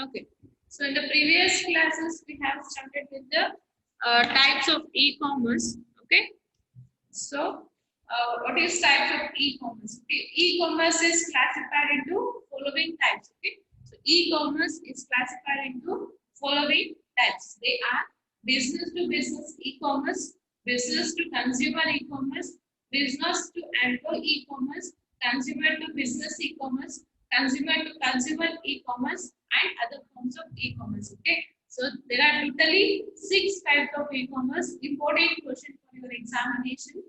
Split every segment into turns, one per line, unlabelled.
Okay. So in the previous classes, we have started with the types of e-commerce. Okay. So what is types of e-commerce? Okay. E-commerce is classified into following types. Okay. So e-commerce is classified into following types. They are business to business e-commerce, business to consumer e-commerce, business to employee e-commerce, consumer to business e-commerce, consumer to consumer e-commerce, and other forms of e-commerce. Okay. So there are totally 6 types of e-commerce. Important question for your examination.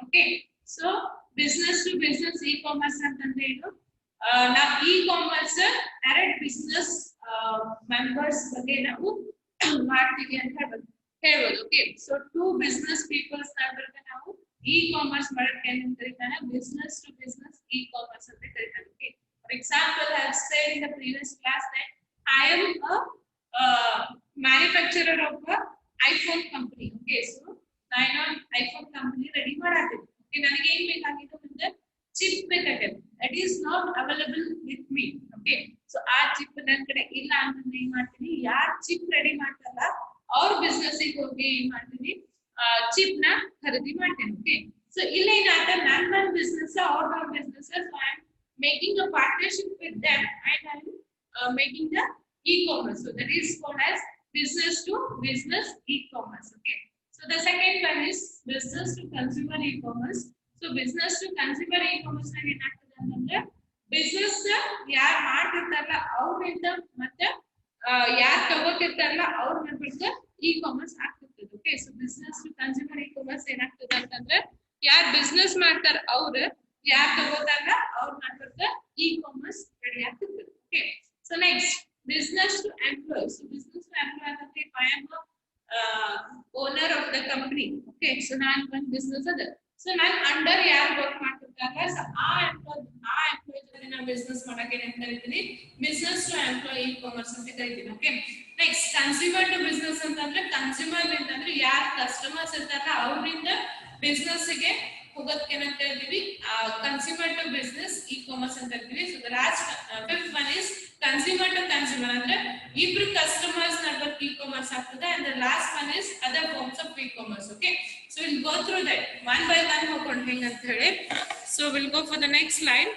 Okay. So business to business e-commerce ಅಂತಂದ್ರೆ ಇದು ನಾವು e-commerce direct business members ಬಗ್ಗೆ ನಾವು ಮಾಡ್ತೀವಿ ಅಂತ ಹೇಳ್ಬೋದು. Okay. So two business peoples ನಡುವೆ ನಾವು e-commerce ಮಾಡಕ್ಕೆ ಏನು ಕರೀತಾರೆ business to business e-commerce ಅಂತ ಕರೀತಾರೆ. Okay. For example, I have said in the previous class that I am a manufacturer of a iPhone company. Okay, so I am iPhone company ready ಮಾಡಾತೀನಿ. Okay, ನನಗೆ ಏನು ಬೇಕಾಗಿತ್ತು ಅಂದ್ರೆ chip ಬೇಕಾಗಿದೆ. That is not available with me. Okay, so ಆ chip ನನ್ನ ಕಡೆ ಇಲ್ಲ ಅಂತಂದ್ರೆ ಏನು ಮಾಡ್ತೀನಿ, ಯಾರು chip ರೆಡಿ ಮಾಡ್ತಾರಲ್ಲ ಅವ್ರ business ಗೆ ಹೋಗಿ ಏನು ಮಾಡ್ತೀನಿ, chip ನ ಖರೀದಿ ಮಾಡ್ತೀನಿ. Okay, so ಇಲ್ಲಿ ಏನಾಗುತ್ತೆ, ನನ್ನ business ಅವ್ರ business, so I am making a partnership with them and I am making the e-commerce. So that is called as business to business e-commerce. Okay. So the second one is business to consumer e-commerce. So business to consumer e-commerce ನಲ್ಲಿ ಏನಾಗ್ತದೆ ಅಂತಂದ್ರೆ business ಯಾರು ಮಾಡ್ತಿರ್ತಾರಲ್ಲ ಅವರಿಂದ ಮತ್ತೆ ಯಾರು ತಗೋತಿರ್ತಾರಲ್ಲ ಅವ್ರ ನಡುವೆ e-commerce ಆಗ್ತಿರ್ತದೆ. Okay. So business to consumer e-commerce ಏನಾಗ್ತದೆ ಅಂತಂದ್ರೆ ಯಾರು business ಮಾಡ್ತಾರ ಅವ್ರು ಯಾರು ತಗೋತಾರಲ್ಲ ಅವ್ರ ನಡುವೆ e-commerce ರೆಡಿ ಆಗ್ತಿರ್ತದೆ. Okay. So next, business to employee. So business to employee ಅಂದ್ರೆ if I am a owner of the company. Okay, so ನಾನು ಒಂದು business ಅದ. So ನಾನು under ಯಾರು work ಮಾಡ್ತಿರ್ತಾರಲ್ಲ, so ಆ employee ಜೊತೆ ನಾನು business ಮಾಡಕ್ಕೆ ಏನು ಕರಿತೀನಿ, business to employee e-commerce ಅಂತ ಕರಿತೀನಿ. Okay, next consumer to business ಅಂತಂದ್ರೆ consumer ಅಂತಂದ್ರೆ ಯಾರು customers ಇರ್ತಾರಲ್ಲ ಅವರಿಂದ business ಗೆ ಹೋಗೋದಕ್ಕೆ ಏನಂತ ಹೇಳ್ತೀವಿ, consumer to business e-commerce ಅಂತ ಹೇಳ್ತೀವಿ. So the last fifth one is consumer to consumer ಅಂದ್ರೆ ಇಬ್ರು customers ನಡುವೆ e-commerce ಆಗ್ತದೆ, and the last one is other forms of e-commerce. Okay, so we'll go through that one by one ಹೋಗ್ಕೊಂಡು ಹೆಂಗ ಅಂತ ಹೇಳಿ. So we'll go for the next slide.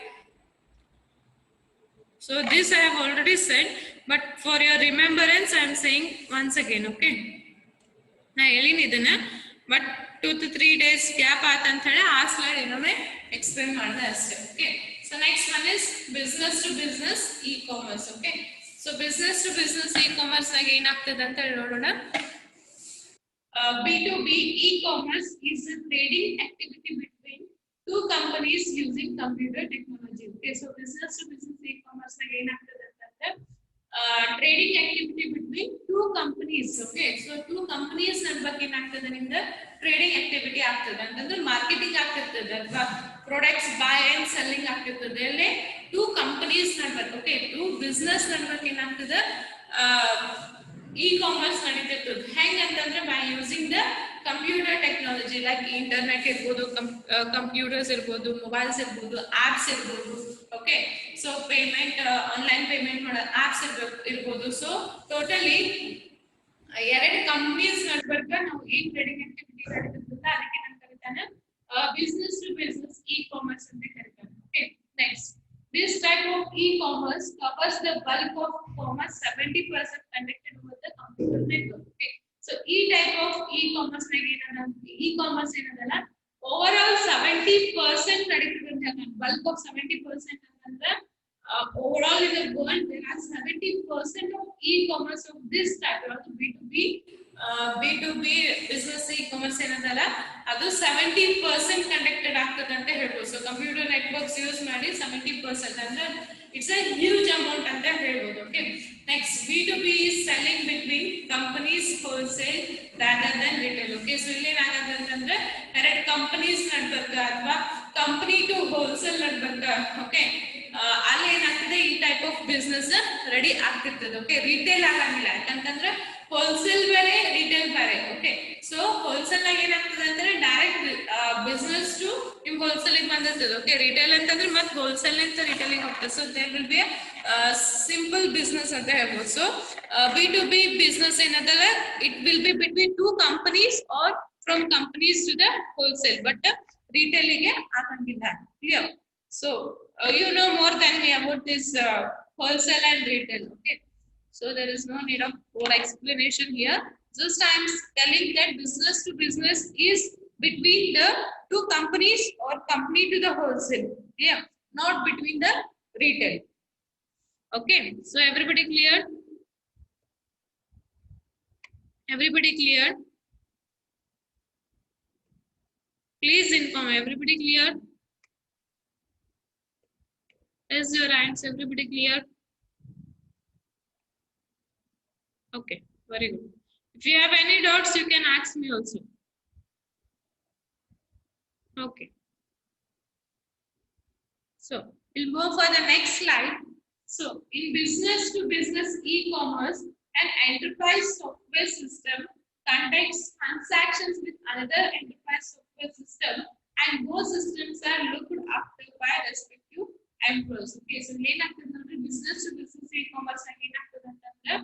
So this I have already said, but for your remembrance I am saying once again. Okay, ನಾ ಹೇಳಿನಿ ಇದನ್ನ, but 2 to 3 days gap ಆಯ್ತು ಅಂತ ಹೇಳಿ ಆ ಸ್ಲೈಡ್ ಇನ್ನೊಮ್ಮೆ ಎಕ್ಸ್ಪ್ಲೇನ್ ಮಾಡಿದೆ ಅಷ್ಟೇ. Okay, so next one is business to business e commerce. Okay, so business to business e commerce ನಾಗ ಏನಾಗ್ತದೆ ಅಂತ ಹೇಳಿ ನೋಡೋಣ. B2B e-commerce is a trading activity between two companies using computer technology. Okay, so business to business e-commerce ನಾಗ ಏನಾಗ್ತದೆ ಅಂತಂದ್ರೆ trading activity between two companies. Okay, so two companies ನಡುವೆ ಏನಾಗ್ತದೆ ನಿಮ್ದು ಟ್ರೇಡಿಂಗ್ ಆಕ್ಟಿವಿಟಿ ಆಗ್ತದೆ ಅಂತಂದ್ರೆ ಮಾರ್ಕೆಟಿಂಗ್ ಆಗ್ತಿರ್ತದೆ ಅಥವಾ ಪ್ರಾಡಕ್ಟ್ಸ್ ಬೈ ಅಂಡ್ ಸೆಲ್ಲಿಂಗ್ ಆಗ್ತಿರ್ತದೆ. ಅಲ್ಲಿ ಟೂ ಕಂಪನೀಸ್ ನಡುವೆ, ಓಕೆ, ಟೂ ಬಿಸ್ನೆಸ್ ನಡುವೆ ಏನಾಗ್ತದೆ e-commerce ನಡೀತಿರ್ತದೆ. ಹೆಂಗ್ ಅಂತಂದ್ರೆ by using the computer technology like internet ಇರ್ಬೋದು, ಕಂಪ್ಯೂಟರ್ಸ್ ಇರ್ಬೋದು, ಮೊಬೈಲ್ಸ್ ಇರ್ಬೋದು, ಆಪ್ಸ್ ಇರ್ಬೋದು. Okay, so payment online payment ಮಾಡೋ ಆಪ್ಸ್ ಇರ್ಬೋದು. ಸೊ ಟೋಟಲಿ ಎರಡು ಕಂಪನೀಸ್ ನಡುವೆ ನಾವು ಏನ್ ಟ್ರೇಡಿಂಗ್ ಆಕ್ಟಿವಿಟಿ ನಡೀತಿರ್ತದೆ ಅದಕ್ಕೆ ನಾನು ಕರೀತಾನೆ ಬಿಸ್ನೆಸ್ ಟು ಬಿಸ್ನೆಸ್ e-commerce ಅಂತ ಕರೀತಾನೆ. Okay, next, this type of e-commerce covers the bulk of commerce, 70% conducted over the computer network. Okay, so e type of e-commerce ನಾಗ ಏನದ, e-commerce ಏನದಲ್ಲ overall 70% ನಡೀತದೆ ಅಂತ. bulk of 70% ಅಂತಂದ್ರೆ overall in the world there are 70% of e-commerce of this type of B2B business e-commerce ಏನದಲ್ಲ ಅದು 70% conducted ಆಗ್ತದೆ ಅಂತ ಹೇಳ್ಬೋದು. ಸೊ ಕಂಪ್ಯೂಟರ್ ನೆಟ್ವರ್ಕ್ಸ್ ಯೂಸ್ ಮಾಡಿ 70% ಅಂದ್ರೆ ಇಟ್ಸ್ ಅ ಹ್ಯೂಜ್ ಅಮೌಂಟ್ ಅಂತ ಹೇಳ್ಬೋದು. Okay, next B2B is selling between companies wholesale rather than retail. Okay, so ಇಲ್ಲಿ ಏನಾಗುತ್ತೆ ಅಂತಂದ್ರೆ ಎರಡು ಕಂಪನೀಸ್ ನಡುವೆ ಅಥವಾ ಕಂಪನಿ ಟು ಹೋಲ್ಸೇಲ್ ನಡುವೆ, ಓಕೆ, ಅಲ್ಲಿ ಏನಾಗ್ತದೆ ಈ ಟೈಪ್ ಆಫ್ ಬಿಸ್ನೆಸ್ ರೆಡಿ ಆಗ್ತಿರ್ತದೆ. ಓಕೆ, ರಿಟೇಲ್ ಆಗಂಗಿಲ್ಲ, ಯಾಕಂತಂದ್ರೆ ಹೋಲ್ಸೇಲ್ ಬೇರೆ ರಿಟೇಲ್ ಬೇರೆ. ಓಕೆ, ಸೊ ಹೋಲ್ಸೇಲ್ ಆಗಿ ಏನಾಗ್ತದೆ ಅಂದ್ರೆ ಡೈರೆಕ್ಟ್ ಬಿಸ್ನೆಸ್ ಟು ನಿಮ್ ಹೋಲ್ಸೇಲ್ ಬಂದಿರ್ತದೆ. ಓಕೆ, ರಿಟೇಲ್ ಅಂತಂದ್ರೆ ಮತ್ತೆ ಹೋಲ್ಸೇಲ್ ಅಂತ ರಿಟೇಲಿಂಗ್ ಹೋಗ್ತದೆ. So there will be simple business ಅಂತ ಹೇಳ್ಬೋದು. ಸೊ B2B ಬಿಸ್ನೆಸ್ ಏನಂತಂದ್ರೆ it will be between two companies or from companies to the wholesale, but ರಿಟೇಲಿಗೆ ಆಗಂಗಿಲ್ಲ. Clear? So you know more than me about this wholesale and retail. Okay, so there is no need of more explanation here. Just I am telling that business to business is between the two companies or company to the wholesale. Yeah, not between the retail. Okay, so everybody clear? Everybody clear? Please inform. Everybody clear? Is your hands? Everybody clear? Okay, very good. If you have any doubts, you can ask me also. Okay. So we'll move for the next slide. So in business to business e-commerce, an enterprise software system conducts transactions with another enterprise software system, and both systems are looked after by respective employees. Okay, so ಏನಾಗ್ತದೆ business to business e-commerce ಆಗಿ ಏನಾಗ್ತದೆ ಅಂತಂದ್ರೆ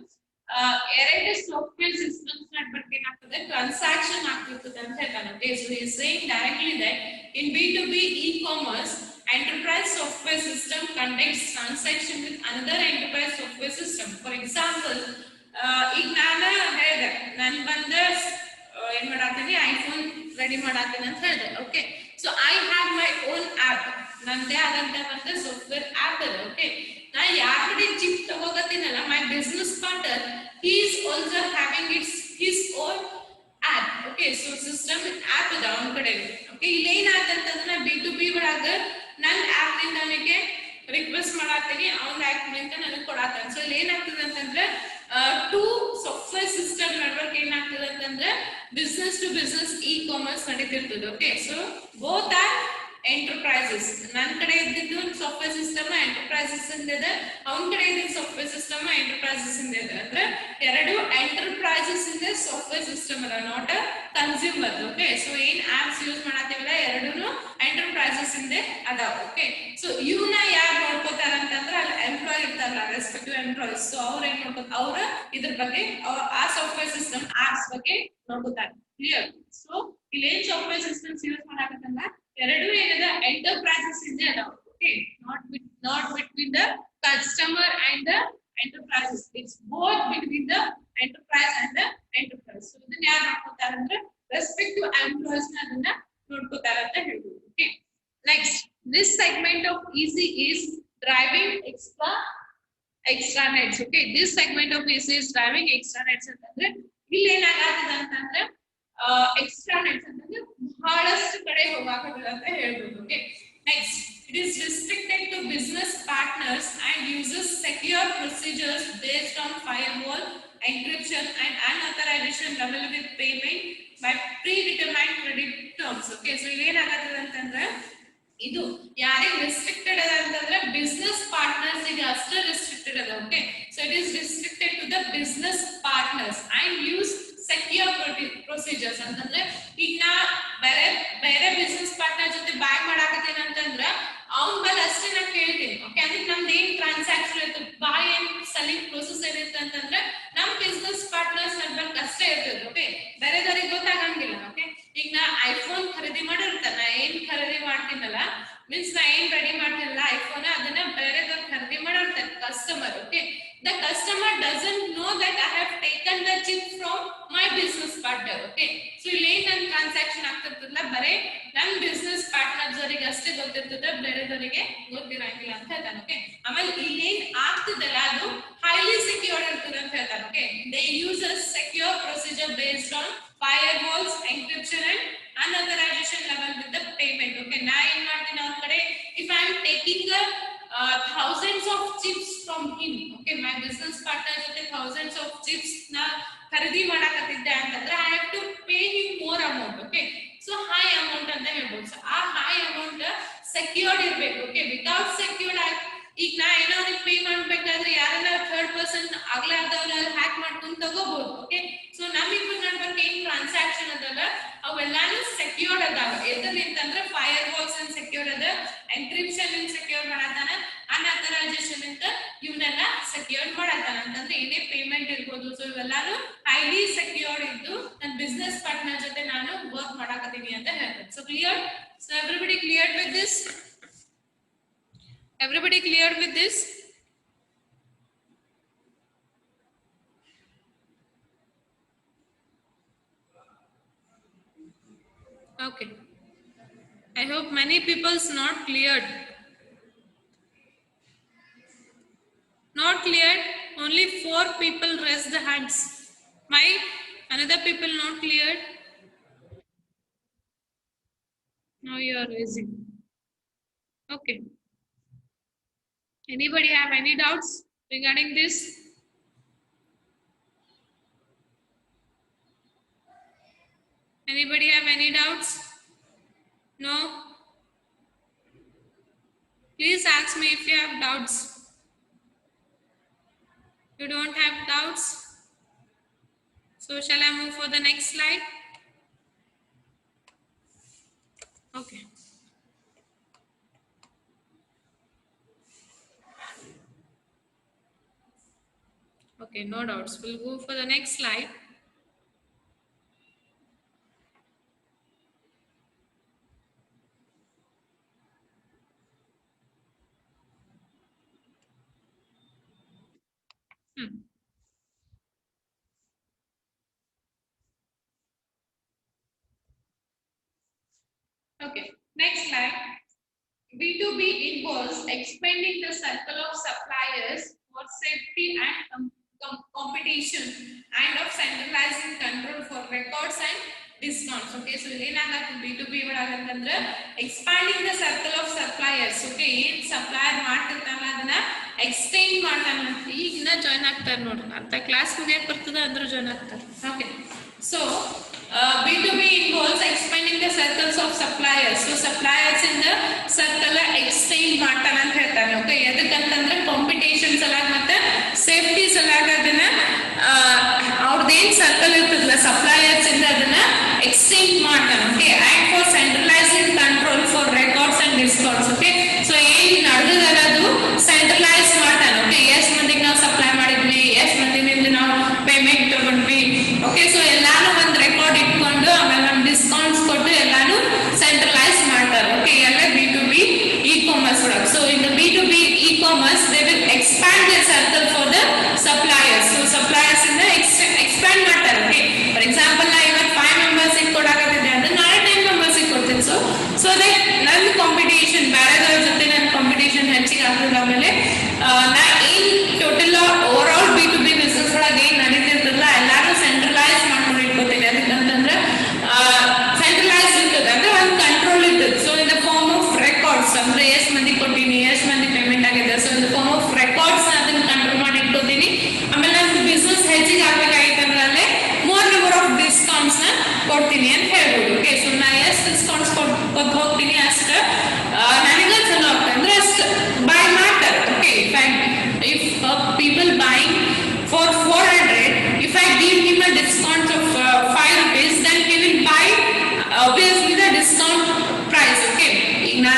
ಎರಡು software systems ನಡುವೆ ಏನಾಗ್ತದೆ transaction ಆಗ್ತಿರ್ತದೆ ಅಂತ ಹೇಳ್ತಾನೆ. Okay, so he is saying directly that in B2B e-commerce, enterprise software system conducts transaction with another enterprise software system. For example, ಈಗ ನಾನು ಬಂದ ಏನ್ ಮಾಡಾತೀನಿ, ಐಫೋನ್ ರೆಡಿ ಮಾಡಾತೀನಿ ಅಂತ ಹೇಳಿದೆ. Okay, so I have my own app, ನಂದೇ ಆದಂತ ಒಂದು ಸಾಫ್ಟ್ವೇರ್ ಆಪ್ ಇದೆ. ಓಕೆ, ನಾ ಯಾವ ಕಡೆ ಚಿಪ್ ತಗೋಗತ್ತೀನಲ್ಲ, my business partner he is also having his own app. Okay, so system app ಇದೆ ಅವನ ಕಡೆ. ಓಕೆ, ಇಲ್ಲಿ ಏನಾಗ್ತಂತಂದ್ರೆ B2B ಒಳಗ ನನ್ನ ಆಪ್ ನಿಂದ ಅವನಿಗೆ ರಿಕ್ವೆಸ್ಟ್ ಮಾಡಾತೀನಿ, ಅವನ ಆಪ್ ನಿಂದ ನನಗೆ ಕೊಡಾತಾನೆ. ಸೊ ಇಲ್ಲಿ ಏನಾಗ್ತದೆ ಅಂತಂದ್ರೆ ಟೂ ಸಾಫ್ಟ್ವೇರ್ ಸಿಸ್ಟಮ್ ನೆಟ್ವರ್ಕ್ ಏನಾಗ್ತದೆ ಅಂತಂದ್ರೆ ಬಿಸ್ನೆಸ್ ಟು ಬಿಸ್ನೆಸ್ ಇ-ಕಾಮರ್ಸ್ ನಡೀತಿರ್ತದೆ. Okay, so both are enterprises. ನನ್ನ ಕಡೆ ಇದ್ದಿದ್ದು ಸಾಫ್ಟ್ವೇರ್ ಸಿಸ್ಟಮ್ ಎಂಟರ್ಪ್ರೈಸಸ್ ಇದೆ, ಅವನ ಕಡೆ ಇದ್ದಿದ್ದು ಸಾಫ್ಟ್ವೇರ್ ಸಿಸ್ಟಮ್ ಎಂಟರ್ಪ್ರೈಸಸ್ ಇದೆ. ಅಂದ್ರೆ ಎರಡು ಎಂಟರ್ಪ್ರೈಸಸ್ ಇದೆ ಸಾಫ್ಟ್ವೇರ್ ಸಿಸ್ಟಮ್ ಅಲ್ಲ, not a consumer. Okay, so ಏನ್ ಆಪ್ಸ್ ಯೂಸ್ ಮಾಡಾತೀವಲ್ಲ ಎರಡೂನು ಎಂಟರ್ಪ್ರೈಸಸ್ ಇಂದೆ ಅದಾವ. ಓಕೆ, ಸೊ ಇವನ್ನ ಯಾರು ನೋಡ್ಕೋತಾರ ಅಂತಂದ್ರೆ ಅಲ್ಲಿ ಎಂಪ್ಲಾಯ್ ಇರ್ತಾರಲ್ಲ, ರೆಸ್ಪೆಕ್ಟಿವ್ ಎಂಪ್ಲಾಯೀಸ್. ಸೊ ಅವ್ರ ಏನ್ ನೋಡ್ಕೋತ ಅವ್ರ ಇದ್ರ ಬಗ್ಗೆ ಆ ಸಾಫ್ಟ್ವೇರ್ ಸಿಸ್ಟಮ್ ಆಪ್ಸ್ ಬಗ್ಗೆ ನೋಡ್ಕೋತಾರೆ. ಕ್ಲಿಯರ್? ಸೊ ಇಲ್ಲಿ ಏನ್ ಸಾಫ್ಟ್ವೇರ್ ಸಿಸ್ಟಮ್ಸ್ ಯೂಸ್ ಮಾಡಾಕತ್ತಲ್ಲ ಎರಡು ಏನದ ಎಂಟರ್ಪ್ರೈಸಸ್ ಇಂದ ಅದಾವ. Okay, not between the customer and the enterprises, it's both between the enterprise and the enterprise. So ಇದನ್ನ ಯಾರು ನೋಡ್ಕೋತಾರೆ ಅಂದ್ರೆ ರೆಸ್ಪೆಕ್ಟಿವ್ ಎಂಪ್ಲಾಯೀಸ್ ನ ಅದನ್ನ ನೋಡ್ಕೋತಾರೆ ಅಂತ ಹೇಳ್ಬೋದು. Okay, next this segment of easy is driving extra nets. Okay, this segment of easy is driving extra nets ಅಂತಂದ್ರೆ ಇಲ್ಲಿ ಏನಾಗತ್ತದೆ ಅಂತಂದ್ರೆ extra nets ಅಂತಂದ್ರೆ ಬಹಳಷ್ಟು ಕಡೆ ಹೋಗಾಕತ್ತದ ಅಂತ ಹೇಳ್ಬೋದು. Okay, next it is restricted to business partners and uses secure procedures based on firewall encryption and unauthorization level with payment by predetermined credit terms. Okay, so ಇಲ್ಲಿ ಏನಾಗತ್ತದೆ ಅಂತಂದ್ರೆ ಇದು ಯಾರಿಗೆ ರೆಸ್ಟ್ರಿಕ್ಟೆಡ್ ಅದ ಅಂತಂದ್ರೆ ಬಿಸ್ನೆಸ್ ಪಾರ್ಟ್ನರ್ಸ್ ಗೆ ಅಷ್ಟೇ ರೆಸ್ಟ್ರಿಕ್ಟೆಡ್ ಅದ. Okay, so it is restricted to the business partners and use secure procedures. ಅಂತಂದ್ರೆ ಈಗ ನಾ ಬೇರೆ ಬೇರೆ ಬಿಸ್ನೆಸ್ ಪಾರ್ಟ್ನರ್ ಜೊತೆ ಬ್ಯಾಗ್ ಮಾಡಾಕತ್ತೀನಿ ಅಂತಂದ್ರ ಅವನ ಮೇಲೆ ಅಷ್ಟೇ ನಾ ಕೇಳ್ತೀನಿ. ಓಕೆ, ಅದಕ್ಕೆ ನಮ್ದು ಏನ್ ಟ್ರಾನ್ಸಾಕ್ಷನ್ ಇರ್ತದೆ, ಬಾಯ್ ಏನ್ ಸೆಲ್ಲಿಂಗ್ ಪ್ರೊಸೆಸ್ ಏನಿರುತ್ತೆ ಅಂತಂದ್ರೆ ನಮ್ ಬಿಸ್ನೆಸ್ ಪಾರ್ಟ್ನರ್ಸ್ ನಡ್ಬೇಕು ಅಷ್ಟೇ ಇರ್ತದೆ. ಓಕೆ, ಬೇರೆದವ್ರಿಗೆ ಗೊತ್ತಾಗಂಗಿಲ್ಲ. ಓಕೆ, ಈಗ ನಾ ಐಫೋನ್ ಖರೀದಿ ಮಾಡಿರ್ತಾನೆ, ನಾ ಏನ್ ಖರೀದಿ ಮಾಡ್ತೀನಲ್ಲ ಮೀನ್ಸ್ ನಾ ಏನ್ ರೆಡಿ ಮಾಡ್ತೀನಲ್ಲ ಐಫೋನ್, ಅದನ್ನ ಬೇರೆದವ್ರು ಖರೀದಿ ಮಾಡಿರ್ತಾರೆ customer. Okay, the customer doesn't know that I have taken the chip from my business partner. Okay, so ಇಲ್ಲಿ ನನ್ನ ಟ್ರಾನ್ಸಾಕ್ಷನ್ ಆಗ್ತಿರ್ತದಲ್ಲ ಬರೇ ನನ್ನ ಬಿಸ್ನೆಸ್ ಪಾರ್ಟ್ನರ್ಸ್ ಅವರಿಗೆ ಅಷ್ಟೇ ಗೊತ್ತಿರ್ತದೆ, ಬೇರೆದವರಿಗೆ ಗೊತ್ತಿರಂಗಿಲ್ಲ ಅಂತ ಹೇಳ್ತಾನೆ. ಓಕೆ, ಆಮೇಲೆ ಇಲ್ಲಿ ಏನ್ ಆಗ್ತದಲ್ಲ ಅದು ಹೈಲಿ ಸೆಕ್ಯೂರ್ಡ್ ಇರ್ತದೆ ಅಂತ ಹೇಳ್ತಾನೆ. Okay, they use a secure procedure based on firewalls, encryption and unauthorization level with the payment. Okay, ನಾ ಏನ್ ಮಾಡ್ತೀನಿ ಅವ್ರ ಕಡೆ, if I am taking a thousands of chips from him. Okay, my business partner jothe thousands of chips na ಖರೀದಿ ಮಾಡಕತ್ತಿದ್ದೆ ಅಂತಂದ್ರೆ I have to pay him more amount. Okay, so high amount ಅಂತ ಹೇಳ್ಬೋದು. So ಆ high amount secured ಇರಬೇಕು. Okay, without secured ಈಗ ನಾ ಏನೋ ಅವ್ರಿಗೆ ಪೇ ಮಾಡ್ಬೇಕಾದ್ರೆ ಯಾರೆಲ್ಲ ಥರ್ಡ್ ಪರ್ಸನ್ ಆಗ್ಲಾರ್ದವ್ರ ಹ್ಯಾಕ್ ಮಾಡ್ಕೊಂಡು ತಗೋಬಹುದು. ಓಕೆ, ಸೊ ನಮ್ಮಿಬ್ಬರ ನಡುವೆ ಏನ್ ಟ್ರಾನ್ಸಾಕ್ಷನ್ ಅದಲ್ಲ ಅವೆಲ್ಲಾನು ಸೆಕ್ಯೂರ್ಡ್ ಅದಾವ. ಎದ್ರಲಿಂತಂದ್ರೆ ಫೈರ್ ವಾಲ್ಸ್ ಅಂಡ್ ಸೆಕ್ಯೂರ್ ಅದ, ಎನ್ಕ್ರಿಪ್ಷನ್ ಅಂಡ್ ಸೆಕ್ಯೂರ್ ಮಾಡತಾನ, ಅನ್ಅಥರೈಸೇಷನ್ ಅಂತ ಇವನ್ನೆಲ್ಲ ಸೆಕ್ಯೂರ್ ಮಾಡತಾನ. ಅಂತಂದ್ರೆ ಏನೇ ಪೇಮೆಂಟ್ ಇರ್ಬೋದು, ಸೊ ಇವೆಲ್ಲಾನು ಹೈಲಿ ಸೆಕ್ಯೂರ್ಡ್ ಇದ್ದು ನನ್ನ ಬಿಸ್ನೆಸ್ ಪಾರ್ಟ್ನರ್ ಜೊತೆ ನಾನು ವರ್ಕ್ ಮಾಡಾಕತ್ತೀನಿ ಅಂತ ಹೇಳ್ತಾರೆ. So clear? So everybody clear with this? Everybody clear with this? Okay. I hope many people's not cleared. Not cleared. Only 4 people raised the hands. Why? Another people not cleared. Now you are raising. Okay. Anybody have any doubts regarding this? Anybody have any doubts? No? Please ask me if you have doubts. You don't have doubts? So shall I move for the next slide? Okay. Okay, no doubts. We'll go for the next slide. Okay, next slide. B2B involves expanding the circle of suppliers for safety and competition and of centralizing control for records and discounts. Okay, so ಏನಾಗುತ್ತೆ B2B ಒಳಗಂತಂದ್ರೆ expanding the circle of suppliers. Okay, ಏನ್ supplier ಮಾಡ್ತಿರ್ತಾನಲ್ಲ ಅದನ್ನ extend ಮಾಡ್ತಾನ. ಈಗಿನ join ಆಗ್ತಾರೆ ನೋಡಿ, ಅಂತ class ಮುಗಿಯಕ್ಕೆ ಬರ್ತದೆ ಅಂದ್ರೆ ಜಾಯಿನ್ ಆಗ್ತಾರೆ. Okay, so B2B involves expanding the circles of suppliers. So suppliers in the circle extend ಮಾಡ್ತಾನ ಅಂತ ಹೇಳ್ತಾನೆ. Okay, ಎದಕ್ಕಂತಂದ್ರೆ ಕಾಂಪಿಟೇಷನ್ ಸಲಾಗ ಮತ್ತೆ ಸೇಫ್ಟಿ ಸಲಾಗ ಅದನ್ನ ಅವ್ರದ್ದೇನ್ ಸರ್ಕಲ್ ಇರ್ತದಲ್ಲ ಸಪ್ಲೈಯರ್ಸ್ ಇಂದ ಅದನ್ನ ಎಕ್ಸ್ಟೆಂಡ್ ಮಾಡ್ತಾನೆ. Okay, act for centralised control for records and discounts. Okay, so ಏನ್ ನಡೆದಲ್ಲ ಅದು ಸೆಂಟ್ರಲೈಸ್ ಮಾಡ್ತಾನೆ. ಓಕೆ, ಎಷ್ಟು ಮಂದಿಗೆ ನಾವು ಸಪ್ಲೈ ಮಾಡಿದ್ವಿ, ಎಷ್ಟು ಮಂದಿನಿಂದ ನಾವು ಪೇಮೆಂಟ್ ತಗೊಂಡ್ವಿ. ಓಕೆ, ಸೊ ಎಲ್ಲಾನು ಒಂದು ರೆಕಾರ್ಡ್ ಇಟ್ಕೊಂಡು ಆಮೇಲೆ ನಮ್ ಡಿಸ್ಕೌಂಟ್ಸ್ ಕೊಟ್ಟು ಎಲ್ಲಾನು ಸೆಂಟ್ರಲೈಸ್ ಮಾಡ್ತಾರೆ. ಓಕೆ, ಎಲ್ಲ B2B e-commerce ಒಳಗೆ. So in the B2B e-commerce they will expand their circle for the suppliers. So suppliers ಇಂದ expand ಮಾಡ್ತಾರೆ. ಓಕೆ, ಫಾರ್ ಎಕ್ಸಾಂಪಲ್ ನಾ ಇವತ್ತು 5 ಮೆಂಬರ್ಸ್ ಕೊಡಾಕತ್ತಿದ್ದೆ ಅಂದ್ರೆ ನಾಳೆ 10 ಮೆಂಬರ್ಸ್ ಕೊಡ್ತೀನಿ. ಸೊ ದಟ್ ನನ್ನ ಕಾಂಪಿಟೇಷನ್ ಬೇರೆದವ್ರ ಜೊತೆ ನನ್ನ ಕಾಂಪಿಟೇಷನ್ ಹೆಚ್ಚಿಗೆ ಆಗ್ತದೆ. ಆಮೇಲೆ ನಾ ಏನ್ total over all B2B business ಒಳಗೆ ಏನ್ ನಡೀತಿರ್ತದಲ್ಲ ಎಲ್ಲಾರು ಸೆಂಟ್ರಲೈಸ್ ಮಾಡ್ಕೊಂಡು ಇಟ್ಕೋತೀನಿ. ಅದಕ್ಕಂತಂದ್ರೆ ಸೆಂಟ್ರಲೈಸ್ ಇರ್ತದೆ ಅಂದ್ರೆ ಒಂದು ಕಂಟ್ರೋಲ್ ಇರ್ತದೆ. So in the form of records ಅಂದ್ರೆ ಎಷ್ಟು ಮಂದಿ ಕೊಟ್ಟಿನಿ, ಎಷ್ಟು ಮಂದಿ ಪೇಮೆಂಟ್ ಆಗಿದೆ. So in the form of records ಅದನ್ನ ಕಂಟ್ರೋಲ್ ಮಾಡಿ ಇಟ್ಕೋತೀನಿ. ಆಮೇಲೆ ನನ್ನ ಬಿಸ್ನೆಸ್ ಹೆಚ್ಚಿಗೆ ಆಗ್ಬೇಕಾಗಿತ್ತು ಅಂದ್ರೆ ಮೋರ್ ನಂಬರ್ ಆಫ್ ಡಿಸ್ಕೌಂಟ್ಸ್ ನ ಕೊಡ್ತೀನಿ ಅಂತ ಹೇಳ್ಬೋದು. ಓಕೆ, ಸೊ ನಾ ಎಷ್ಟು ಡಿಸ್ಕೌಂಟ್ಸ್ ಕೊಟ್ಟು ಹೋಗ್ತೀನಿ ಅಷ್ಟು ನನಗೆ ಚಲೋ ಆಗ್ತದೆ ಅಂದ್ರೆ ಅಷ್ಟು ಬೈ ಮಾಡ್ತಾರೆ. Okay, if people buying for 400, if I give him a discount of 5 rupees, then he will buy obviously the discount price. Okay, na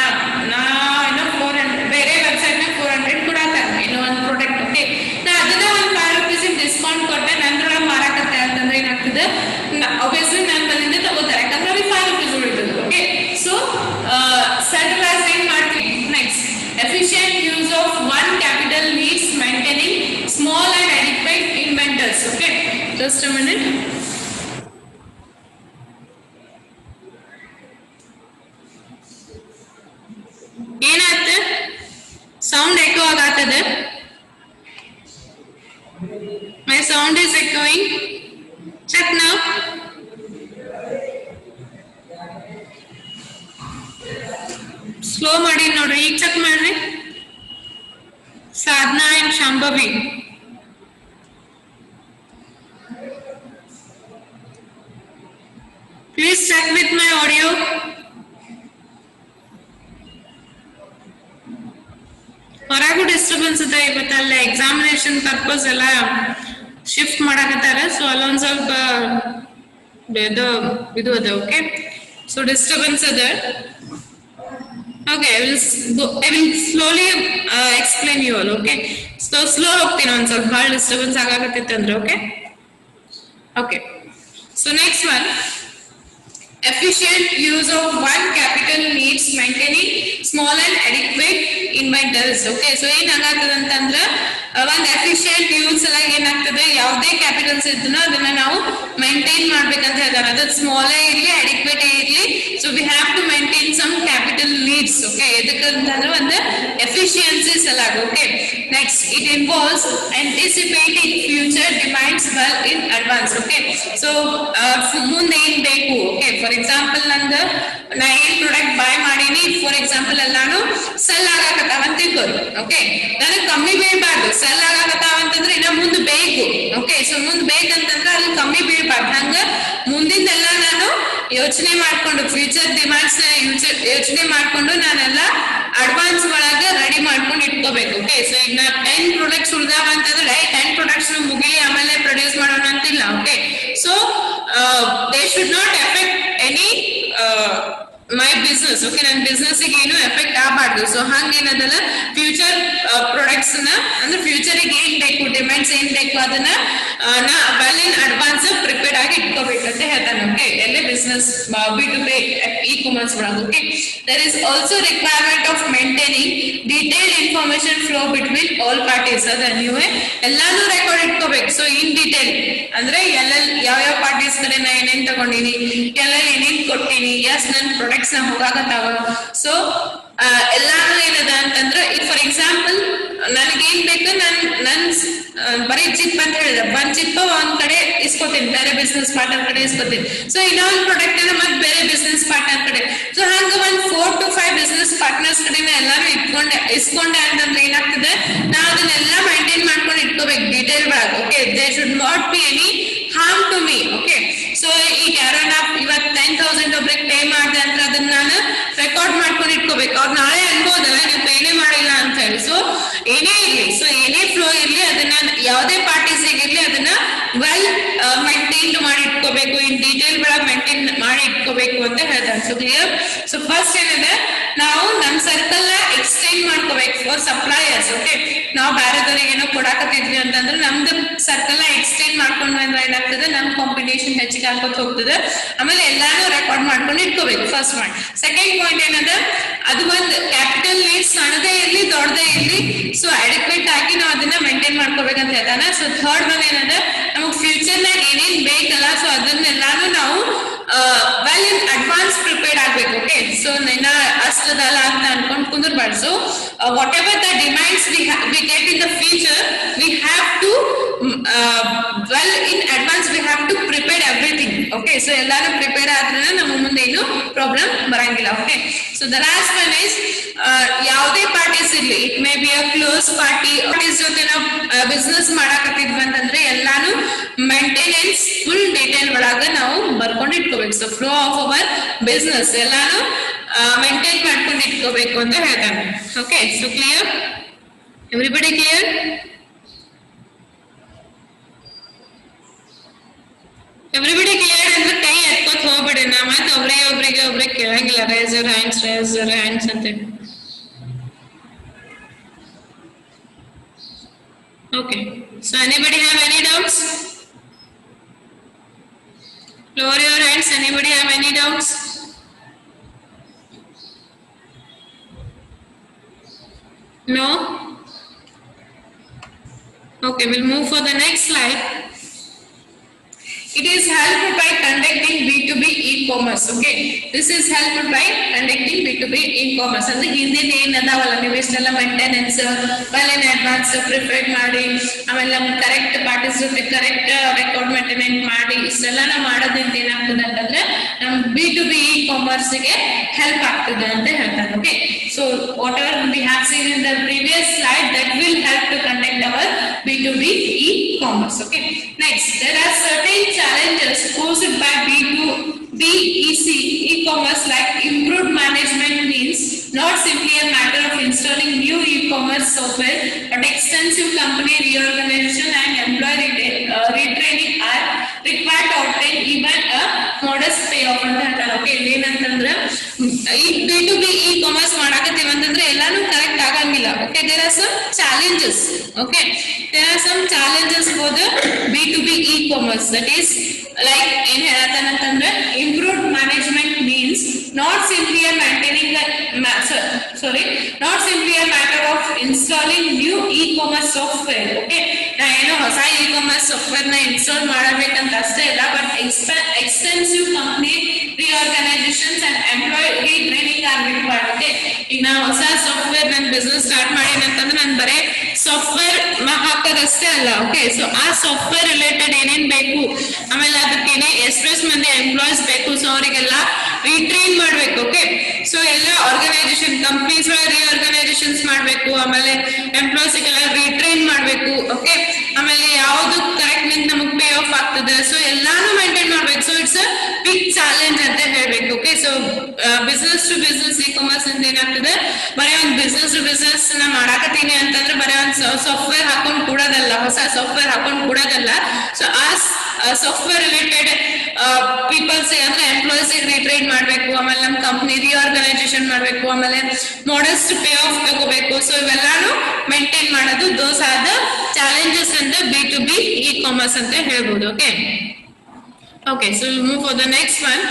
400 ಬೇರೆ ವೆಬ್ಸೈಟ್ ನ 400 ಕೊಡಾತಾರೆ ಏನೋ ಒಂದು ಪ್ರಾಡಕ್ಟ್. ಓಕೆ, ನಾ ಅದನ್ನ ಒಂದು 5 rupees ಡಿಸ್ಕೌಂಟ್ ಕೊಟ್ಟೆ ನಂದ್ರೊಳಗೆ ಮಾರಾಕತ್ತೆ ಅಂತಂದ್ರೆ ಏನಾಗ್ತದೆ, obviously ನನ್ನ ಬಲ್ಲಿಂದ ತಗೋತಾರೆ ಯಾಕಂದ್ರೆ ಅವ್ರಿಗೆ 5 rupees ಉಳಿತದೆ. ಓಕೆ, ಸೊ ಸೆಂಟ್ರಲೈಸ್ ಏನ್ ಮಾಡ್ತೀವಿ. Next, efficient use of one capital needs maintaining small and adequate inventors. Okay, just a minute. ಏನಾಯ್ತು, sound echo ಆಗತ್ತದೆ. My sound is echoing. Check now. Slow ಮಾಡಿ ನೋಡ್ರಿ, ಈಗ ಚೆಕ್ ಮಾಡ್ರಿ. Sadhana and Shambhavi, please check with my audio. ಹೊರಗಡೆ disturbance ಇದೆ ಇವತ್ತಲ್ಲ examination purpose ಎಲ್ಲ ಶಿಫ್ಟ್ ಮಾಡಕತ್ತಾರೆ ಸೊ ಅಲ್ಲೊಂದ್ ಸ್ವಲ್ಪ ಇದು ಅದ ಓಕೆ ಸೊ ಡಿಸ್ಟರ್ಬೆನ್ಸ್ ಅದ okay I will slowly explain you all okay so slow ಹೋಗ್ತೀನಿ ಒಂದ್ ಸ್ವಲ್ಪ ಭಾಳ ಡಿಸ್ಟರ್ಬೆನ್ಸ್ ಆಗಾಕತ್ತಿತ್ತು ಅಂದ್ರೆ okay okay so next one efficient use of one capital needs maintaining small and adequate inventories okay so ಏನಾಗ್ತದೆ ಅಂತಂದ್ರೆ ಒಂದು ಎಫಿಷಿಯಂಟ್ ಯೂಸ್ ಎಲ್ಲ ಏನಾಗ್ತದೆ ಯಾವುದೇ ಕ್ಯಾಪಿಟಲ್ಸ್ ಇದ್ರೂ ಅದನ್ನ ನಾವು ಮೇಂಟೈನ್ ಮಾಡ್ಬೇಕಂತ ಹೇಳ್ತಾರೆ ಅದು ಸ್ಮಾಲ್ ಇರಲಿ ಅಡಿಕ್ವೇಟ್ ಇರಲಿ so we have to maintain some capital needs okay ಎದಕ್ಕಂತಂದ್ರೆ ಒಂದು ಎಫಿಷಿಯನ್ಸಿಸ್ ಎಲ್ಲ okay next it involves anticipating future demands well in advance okay so ಮುಂದೆ ಏನ್ ಬೇಕು ಓಕೆ ಫಾರ್ ಎಕ್ಸಾಂಪಲ್ ನಂದು ನಾ ಏನ್ ಪ್ರಾಡಕ್ಟ್ ಬೈ ಮಾಡೀನಿ ಫಾರ್ ಎಕ್ಸಾಂಪಲ್ ಎಲ್ಲಾನು ಸೆಲ್ ಆಗಾಕತ್ತಾವ ಅಂತ ತಿಳ್ಕೋರಿ ಓಕೆ ನನಗೆ ಕಮ್ಮಿ ಬೀಳ್ಬಾರ್ದು ಸೆಲ್ ಆಗಾಕತ್ತಾವ ಅಂತಂದ್ರೆ ಇನ್ನ ಮುಂದೆ ಬೇಕು ಓಕೆ ಸೊ ಮುಂದೆ ಬೇಕಂತಂದ್ರೆ ಅಲ್ಲಿ ಕಮ್ಮಿ ಬೀಳ್ಬಾರ್ದು ಹಂಗ ಮುಂದಿಂದೆಲ್ಲ ನಾನು ಯೋಚನೆ ಮಾಡ್ಕೊಂಡು ಫ್ಯೂಚರ್ ಡಿಮಾಂಡ್ಸ್ ಯೋಚನೆ ಮಾಡ್ಕೊಂಡು ನಾನೆಲ್ಲ ಅಡ್ವಾನ್ಸ್ ಒಳಗೆ ರೆಡಿ ಮಾಡ್ಕೊಂಡು ಇಟ್ಕೋಬೇಕು ಓಕೆ ಸೊ ಈಗ ನಾ 10 ಪ್ರಾಡಕ್ಟ್ಸ್ ಉಳ್ದಾವ ಅಂತಂದ್ರೆ 10 ಪ್ರಾಡಕ್ಟ್ಸ್ ಮುಗಿಲಿ ಆಮೇಲೆ ಪ್ರೊಡ್ಯೂಸ್ ಮಾಡೋಣ ಅಂತಿಲ್ಲ okay so they should not effect any my business okay ನನ್ನ ಬಿಸ್ನೆಸ್ ಏನು ಎಫೆಕ್ಟ್ ಆಗಬಾರ್ದು ಸೊ ಹಂಗೇನದಲ್ಲ ಫ್ಯೂಚರ್ ಪ್ರಾಡಕ್ಟ್ಸ್ ನ ಅಂದ್ರೆ ಫ್ಯೂಚರ್ ಏನ್ ಬೇಕು ಡಿಮ್ಯಾಂಡ್ಸ್ ಏನ್ ಬೇಕು ಅದನ್ನ ನಾ ವೆಲ್ ಇನ್ ಅಡ್ವಾನ್ಸ್ ಪ್ರಿಪೇರ್ಡ್ ಆಗಿ ಇಟ್ಕೋಬೇಕಂತ ಹೇಳ್ತಾನೆ ಓಕೆ ಎಲ್ಲೇ ಬಿಸ್ನೆಸ್ B2B e-commerce ಒಳಗೆ okay there is also requirement of maintaining detailed information flow between all parties ಅದ ನೀವು ಎಲ್ಲಾನು ರೆಕಾರ್ಡ್ ಇಟ್ಕೋಬೇಕು ಸೊ ಇನ್ ಡೀಟೇಲ್ ಅಂದ್ರೆ ಯಾವ ಪಾರ್ಟೀಸ್ ಕಡೆ ನಾ ಏನೇನ್ ತಗೊಂಡಿನಿ ಎಲ್ಲೆಲ್ಲಿ ಏನೇನ್ ಕೊಟ್ಟಿನಿ ಎಸ್ ನನ್ನ ಪ್ರಾಡಕ್ಟ್ಸ್ ನ ಹೋಗಾಕತ್ತಾವ ಸೊ ಎಲ್ಲಾನು ಏನದ ಅಂತಂದ್ರೆ ಈಗ ಫಾರ್ ಎಕ್ಸಾಂಪಲ್ ನನಗೇನ್ ಬೇಕು ನನ್ ಬರೀ ಚಿಪ್ ಅಂತ ಹೇಳಿದ್ರೆ ಒಂದ್ ಚಿಪ್ ಒಂದ್ ಕಡೆ ಇಸ್ಕೊತೀನಿ ಬೇರೆ ಬಿಸ್ನೆಸ್ ಪಾರ್ಟ್ನರ್ ಕಡೆ ಇಸ್ಕೊತೀನಿ ಸೊ ಇನ್ನೊಂದು ಪ್ರಾಡಕ್ಟ್ ಅನ್ನ ಮತ್ತೆ ಬೇರೆ ಬಿಸ್ನೆಸ್ ಪಾರ್ಟ್ನರ್ ಕಡೆ ಸೊ ಹಂಗ ಒಂದ್ 4 to 5 ಬಿಸ್ನೆಸ್ ಪಾರ್ಟ್ನರ್ಸ್ ಕಡೆನ ಎಲ್ಲಾನು ಇಸ್ಕೊಂಡೆ ಅಂತಂದ್ರೆ ಏನಾಗ್ತದೆ ನಾ ಅದನ್ನೆಲ್ಲ ಮೈಂಟೈನ್ ಮಾಡ್ಕೊಂಡು ಇಟ್ಕೋಬೇಕು ಡೀಟೇಲ್ ಒಳಗೆ okay they should not be any harm to me okay so ಈಗ ಯಾರೋ ನಾ ಇವತ್ತು 10,000 ಒಬ್ರಿಗೆ ಪೇ ಮಾಡಿದೆ ಅಂತ ಅದನ್ನ ನಾನು ರೆಕಾರ್ಡ್ ಮಾಡ್ಕೊಂಡು ಇಟ್ಕೋಬೇಕು ಅವ್ರು ನಾಳೆ ಅನ್ಬೋದಲ್ಲ ನೀವು ಪೇನೇ ಮಾಡಿಲ್ಲ ಅಂತ ಹೇಳಿ ಸೊ ಏನೇ ಇರ್ಲಿ ಸೊ ಏನೇ ಫ್ಲೋ ಇರ್ಲಿ ಅದನ್ನ ಯಾವುದೇ ಪಾರ್ಟೀಸ್ ಇರ್ಲಿ ಅದನ್ನ ವೆಲ್ ಮೈಂಟೈನ್ ಮಾಡಿ ಇಟ್ಕೋಬೇಕು ಇನ್ ಡೀಟೇಲ್ ಒಳಗೆ ಮೈಂಟೈನ್ ಮಾಡಿ ಇಟ್ಕೋಬೇಕು ಅಂತ ಹೇಳ್ತಾರೆ ಸೊ ಕ್ಲಿಯರ್ ಸೊ ಫಸ್ಟ್ ಏನಿದೆ ನಾವು ನಮ್ಮ ಸರ್ಕಲ್ ನ ಎಕ್ಸ್ಟೆಂಡ್ ಮಾಡ್ಕೋಬೇಕು ಫಾರ್ ಸಪ್ಲೈಯರ್ಸ್ ಓಕೆ ನಾವು ಬೇರೆದವ್ರಿಗೆ ಏನೋ ಕೊಡಾಕತ್ತಿದ್ವಿ ಅಂತಂದ್ರೆ ನಮ್ದು ಸರ್ಕಲ್ ನ ಎಕ್ಸ್ಟೆಂಡ್ ಮಾಡ್ಕೊಂಡು ಬಂದ್ರೆ ಏನಾಗ್ತದೆ ನಮ್ ಕಾಂಪಿಟೇಷನ್ ಹೆಚ್ಚಿಗೆ ಆಗ್ಕೋತ ಹೋಗ್ತದೆ ಆಮೇಲೆ ಎಲ್ಲಾನು ರೆಕಾರ್ಡ್ ಮಾಡ್ಕೊಂಡು ಇಟ್ಕೋಬೇಕು ಫಸ್ಟ್ ಪಾಯಿಂಟ್ ಸೆಕೆಂಡ್ ಪಾಯಿಂಟ್ ಏನದ ಅದು ಒಂದು ಕ್ಯಾಪಿಟಲ್ ನೀಡ್ಸ್ ಸಣ್ಣದೇ ಇರ್ಲಿ ದೊಡ್ಡದೇ ಇರ್ಲಿ ಸೊ ಅಡಿಕ್ವೇಟ್ ಆಗಿ ನಾವು ಅದನ್ನ ಮೇಂಟೈನ್ ಮಾಡ್ಕೋಬೇಕಂತ ಹೇಳ್ತಾನೆ ಸೊ ಥರ್ಡ್ ಒನ್ ಏನದ ನಮಗ್ ಫ್ಯೂಚರ್ ನಾಗ ಏನೇನ್ ಬೇಕಲ್ಲ ಸೊ ಅದನ್ನೆಲ್ಲಾನು ನಾವು ವೆಲ್ ಇನ್ ಅಡ್ವಾನ್ಸ್ ಪ್ರಿಪೇರ್ಡ್ ಆಗ್ಬೇಕು ಓಕೆ ಸೊ ನಿನ್ನ ಅಷ್ಟದಲ್ಲ ಅಂತ ಅನ್ಕೊಂಡ್ ಕುಂದಿರ್ಬಾರ್ದು so whatever the demands we get in the future we have to well in advance we have to prepare everything okay so ಎಲ್ಲಾನು ಪ್ರಿಪೇರ್ ಆದ್ರೆ ನಮ್ಮ ಮುಂದೆ ಏನು ಪ್ರಾಬ್ಲಮ್ ಬರಂಗಿಲ್ಲ okay so the last one is ಯಾವುದೇ parties ಇರ್ಲಿ it may be a close parties ಜೊತೆ ನಾವು ಬಿಸ್ನೆಸ್ ಮಾಡಾಕತ್ತಿದ್ವಿ ಅಂತಂದ್ರೆ ಎಲ್ಲಾನು ಮೇಂಟೆನೆನ್ಸ್ ಫುಲ್ ಡೀಟೇಲ್ ಒಳಗ ನಾವು ಬರ್ಕೊಂಡು ಇಟ್ಕೋಬೇಕು so flow of our business ಎಲ್ಲಾನು ಮೇಂಟೈನ್ ಮಾಡ್ಕೊಂಡು ಇಟ್ಕೋಬೇಕು ಅಂತ ಹೇಳ್ತಾನೆ okay so clear everybody clear everybody clear ಅಂದ್ರೆ ಕೈ ಎತ್ಕೋತ ಹೋಗ್ಬೇಡಿ ನಾ ಮತ್ತೆ ಒಬ್ರಿಗೆ ಕೇಳಂಗಿಲ್ಲ ರೇಸ್ ಯುವರ್ ಹ್ಯಾಂಡ್ಸ್ ಅಂತ okay so anybody have any doubts lower your hands anybody have any doubts no okay we'll move for the next slide it is helped by conducting B2B e-commerce okay this is helped by conducting B2B e-commerce ಅಂದ್ರೆ ಹಿಂದಿನ ಏನದಾವಲ್ಲ ನೀವು ಇಷ್ಟೆಲ್ಲ maintenance well in advance prepare ಮಾಡಿ ಆಮೇಲೆ ನಮ್ correct parties ಜೊತೆ correct record maintenance ಮಾಡಿ ಇಷ್ಟೆಲ್ಲ ನಾವು ಮಾಡೋದ್ರಿಂದ ಏನಾಗ್ತದೆ ಅಂತಂದ್ರೆ ನಮ್ B2B e-commerce ಗೆ ಹೆಲ್ಪ್ ಆಗ್ತದೆ ಅಂತ ಹೇಳ್ತಾರೆ okay so whatever we have seen in the previous slide that will help to conduct our B2B e-commerce okay next there are certain challenges posed by BEC, e-commerce, like improved management means not simply a matter of installing new e-commerce software, but extensive company reorganization and employee retraining are required to obtain even a modest payoff ಅಂತ ಹೇಳ್ತಾರೆ. Okay, ಏನಂತಂದ್ರೆ ಈಗ B2B e-commerce ಮಾಡಾಕತ್ತೀವಿ ಅಂತಂದ್ರೆ ಎಲ್ಲಾನು correct ಆಗಂಗಿಲ್ಲ. Okay, there are some challenges. Okay, there are some challenges for the B2B e-commerce. That is like in ಹೇಳತ್ತಂದ್ರೆ improved management means not simply a maintaining the not simply a matter of installing new e-commerce software. Okay, ನಾ ಏನೋ ಹೊಸ e-commerce software ನ install ಮಾಡಬೇಕಂತ ಅಷ್ಟೇ ಇಲ್ಲ, but extensive company reorganizations and employee retraining are required. Okay, ಈಗ ನಾ ಹೊಸ ಸಾಫ್ಟ್ವೇರ್ ನನ್ನ ಬಿಸ್ನೆಸ್ ಸ್ಟಾರ್ಟ್ ಮಾಡೀನಿ ಅಂತಂದ್ರೆ ನಾನು ಬರೇ ಸಾಫ್ಟ್ವೇರ್ ಹಾಕೋದಷ್ಟೇ ಅಲ್ಲ. ಓಕೆ, ಸೊ ಆ ಸಾಫ್ಟ್ವೇರ್ ರಿಲೇಟೆಡ್ ಏನೇನ್ ಬೇಕು, ಆಮೇಲೆ ಅದಕ್ಕೇನೆ ಎಷ್ಟೆಷ್ಟು ಮಂದಿ ಎಂಪ್ಲಾಯ್ಸ್ ಬೇಕು, ಸೊ ಅವರಿಗೆಲ್ಲ ರಿಟ್ರೈನ್ ಮಾಡ್ಬೇಕು. ಓಕೆ, ಸೊ ಎಲ್ಲ ಆರ್ಗನೈಸೇಷನ್ ಕಂಪ್ನೀಸ್ ರಿಆರ್ಗನೈಸೇಷನ್ಸ್ ಮಾಡ್ಬೇಕು, ಆಮೇಲೆ ಎಂಪ್ಲಾಯ್ಸ್ ಗೆಲ್ಲ ರಿಟ್ರೈನ್ ಮಾಡ್ಬೇಕು. ಓಕೆ, ಆಮೇಲೆ ಯಾವ್ದು ಕರೆಕ್ಟ್ ನಿಂದ ನಮಗ್ ಪೇ ಆಫ್ ಆಗ್ತದೆ, ಸೊ ಎಲ್ಲಾನು ಮೇಂಟೈನ್ ಮಾಡ್ಬೇಕು. So it's a big challenge ಅಂತ ಹೇಳ್ಬೇಕು. Okay, so business to business ecommerce ಅಂತ ಏನಾಗ್ತದೆ, ಬರೀ ಒಂದು ಬಿಸ್ನೆಸ್ ಟು ಬಿಸ್ನೆಸ್ ನ ಮಾಡಾಕತ್ತೀನಿ ಅಂತಂದ್ರೆ ಬರೀ ಒಂದು ಸಾಫ್ಟ್ವೇರ್ ಹಾಕೊಂಡ್ ಕೂಡೋದಲ್ಲ, ಹೊಸ ಸಾಫ್ಟ್ವೇರ್ ಹಾಕೊಂಡ್ ಕೂಡೋದಲ್ಲ. ಸೊ ಆ ಸಾಫ್ಟ್ವೇರ್ ರಿಲೇಟೆಡ್ ಪೀಪಲ್ಸ್ ಅಂದ್ರೆ ಎಂಪ್ಲಾಯ್ಸ್ ರಿಟ್ರೈನ್ ಮಾಡ್ಬೇಕು, ಆಮೇಲೆ ನಮ್ಮ ಕಂಪ್ನಿ ರಿಆರ್ಗನೈಸೇಷನ್ ಮಾಡ್ಬೇಕು, ಆಮೇಲೆ ಮಾಡಸ್ಟ್ ಪೇ ಆಫ್ ತಗೋಬೇಕು. ಸೊ ಇವೆಲ್ಲಾನು ಮೇಂಟೈನ್ ಮಾಡೋದು those are the challenges in the B2B e-commerce ಅಂತ ಹೇಳ್ಬೋದು. Okay, okay, so we'll move for the next one.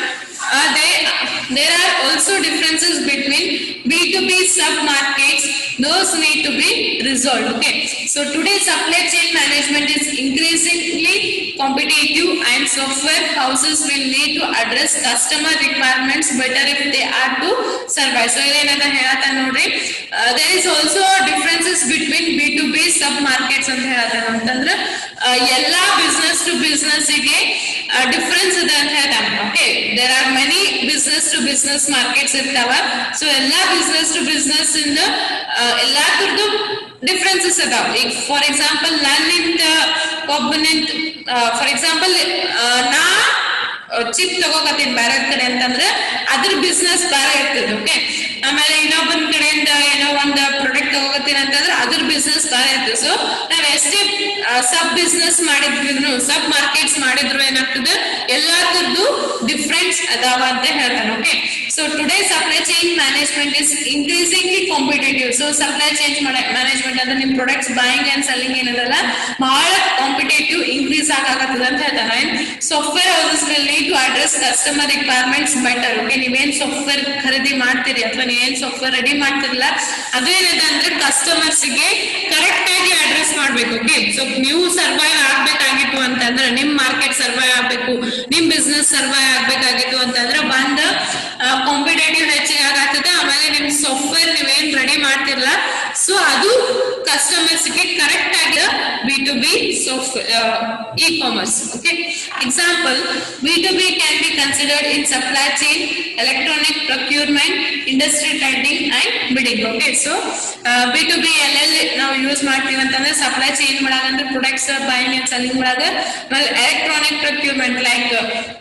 There are also differences between B2B sub-markets. Those need to be resolved. Okay, so today supply chain management is increasingly competitive and software houses will need to address customer requirements better if they are to survive. So ಏನಂತ ಹೇಳ್ತಾನೆ ನೋಡ್ರಿ, there is also differences between B2B sub-markets ಅಂತ ಹೇಳ್ತಾನೆ. ಅಂತಂದ್ರೆ ಎಲ್ಲಾ business to business ಗೆ difference ಇದೆ ಅಂತ ಹೇಳ್ತಾನೆ. Okay, there are many business to business markets ಇರ್ತಾವ. ಸೊ ಎಲ್ಲಾ ಬಿಸ್ನೆಸ್ ಟು ಬಿಸ್ನೆಸ್ ಇಂದ ಎಲ್ಲಾ ತರದ್ದು ಡಿಫರೆನ್ಸಸ್ ಅದಾವ. ಈಗ ಫಾರ್ ಎಕ್ಸಾಂಪಲ್ ನನ್ನಿಂದ ಒಬ್ಬನಿಂದ ಫಾರ್ ಎಕ್ಸಾಂಪಲ್ ನಾ ಚಿಪ್ ತಗೋಕತ್ತೀನಿ ಬೇರೆ ಕಡೆ ಅಂತಂದ್ರೆ ಅದ್ರ ಬಿಸ್ನೆಸ್ ಬೇರೆ ಇರ್ತದೆ. ಓಕೆ, ಆಮೇಲೆ ಇನ್ನೊಬ್ಬನ ಕಡೆಯಿಂದ ಏನೋ ಒಂದು ಪ್ರಾಡಕ್ಟ್ ತಗೋಕತ್ತೀನಿ ಅಂತಂದ್ರೆ ಅದ್ರ ಬಿಸ್ನೆಸ್ ಬೇರೆ ಇರ್ತದೆ. ಸೊ ನಾವ್ ಎಷ್ಟೇ ಸಬ್ ಬಿಸ್ನೆಸ್ ಮಾಡಿದ್ರು, ಸಬ್ ಮಾರ್ಕೆಟ್ಸ್ ಮಾಡಿದ್ರು ಏನಾಗ್ತದೆ, ಎಲ್ಲಾ ತರದ್ದು ಡಿಫ್ರೆನ್ಸ್ ಅದಾವ ಅಂತ ಹೇಳ್ತಾನೆ. Okay, so today supply chain management is increasingly competitive. So supply chain management ಅಂದ್ರೆ ನಿಮ್ ಪ್ರಾಡಕ್ಟ್ಸ್ ಬೈಯಿಂಗ್ ಅಂಡ್ ಸೆಲ್ಲಿಂಗ್ ಏನದಲ್ಲ ಬಹಳ ಕಾಂಪಿಟೇಟಿವ್ ಇನ್ಕ್ರೀಸ್ ಆಗತ್ತದ ಅಂತ ಹೇಳ್ತಾನೆ. Software houses will need to address customer requirements better. Okay, ನೀವೇನ್ ಸಾಫ್ಟ್ವೇರ್ ಖರೀದಿ ಮಾಡ್ತೀರಿ ಅಥವಾ ನೀವೇನ್ ಸಾಫ್ಟ್ವೇರ್ ರೆಡಿ ಮಾಡ್ತಿರಲ್ಲ ಅದು ಏನಿದೆ ಅಂದ್ರೆ ಕಸ್ಟಮರ್ಸ್ ಗೆ ಕರೆಕ್ಟ್ ಆಗಿ ಅಡ್ರೆಸ್ ಮಾಡ್ಬೇಕು. ಓಕೆ, ಸೊ ನೀವು ಸರ್ವೈವ್ ಆಗ್ಬೇಕಾಗಿತ್ತು ಅಂತಂದ್ರೆ, ನಿಮ್ ಮಾರ್ಕೆಟ್ ಸರ್ವೈವ್ ಆಗ್ಬೇಕು, ನಿಮ್ ಬಿಸ್ನೆಸ್ ಸರ್ವೈವ್ ಆಗ್ಬೇಕಾಗಿತ್ತು ಅಂತಂದ್ರೆ ಒಂದು ಕಾಂಪಿಟೇಟಿವ್ ಹೆಚ್ಚಿಗೆ ಆಗತ್ತದ. ಆಮೇಲೆ ನಿಮ್ ಸಾಫ್ಟ್ವೇರ್ ನೀವೇನ್ ರೆಡಿ ಮಾಡ್ತಿರಲ್ಲ ಸೊ ಅದು ಕಸ್ಟಮರ್ಸ್ ಗೆ ಕರೆಕ್ಟ್ ಆಗಿ B2B e-commerce. Okay, example, B2B can be considered in supply chain, electronic procurement, industry trading and bidding. Okay, so B2B ಎಲ್ಲೆಲ್ಲಿ ನಾವು ಯೂಸ್ ಮಾಡ್ತೀವಿ ಅಂತಂದ್ರೆ ಸಪ್ಲೈ ಚೈನ್ ಒಳಗ ಅಂದ್ರೆ ಪ್ರೊಡಕ್ಟ್ಸ್ ಬೈಯಿಂಗ್ ಅಂಡ್ ಸೆಲ್ಲಿಂಗ್ ಒಳಗ, ಆಮೇಲೆ ಎಲೆಕ್ಟ್ರಾನಿಕ್ ಪ್ರೊಕ್ಯೂರ್ಮೆಂಟ್ ಲೈಕ್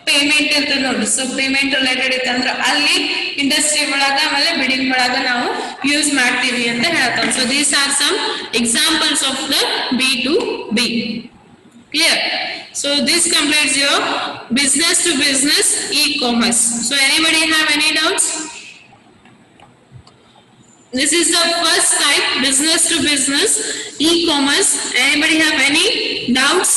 ಪೇಮೆಂಟ್ ಇರ್ತದೆ ನೋಡಿ. ಸೊ ಪೇಮೆಂಟ್ ರಿಲೇಟೆಡ್ ಇತ್ತಂದ್ರೆ ಅಲ್ಲಿ ಇಂಡಸ್ಟ್ರಿ ಒಳಗ ಆಮೇಲೆ ಬಿಡಿಂಗ್ ಒಳಗ ನಾವು ಯೂಸ್ ಮಾಡ್ತೀವಿ ಅಂತ ಹೇಳ್ತಾನೆ. So these are some examples of the B2B. Clear? So this completes your business to business e-commerce. So anybody have any doubts? This is the first type, business to business e-commerce. Anybody have any doubts?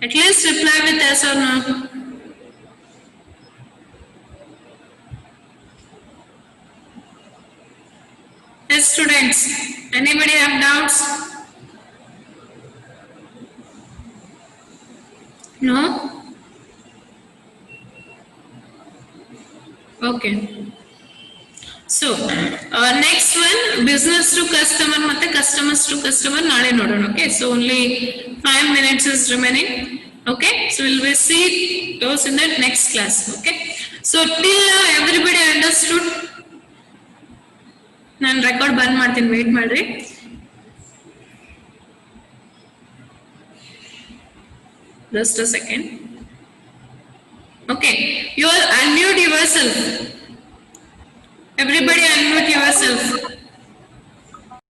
At least reply with yes or no. Yes, students, anybody have doubts? No? Okay. So next one, business to customer ಮತ್ತೆ customers to customer ನಾಳೆ ನೋಡೋಣ. Okay, so only 5 minutes is remaining. Okay, so we'll see those in the next class. Okay, so till now everybody understood? ನಾನು record ಬಂದ್ ಮಾಡ್ತೀನಿ, wait ಮಾಡ್ರಿ. Just a second. Okay, you all unmute yourself. Everybody unmute yourself.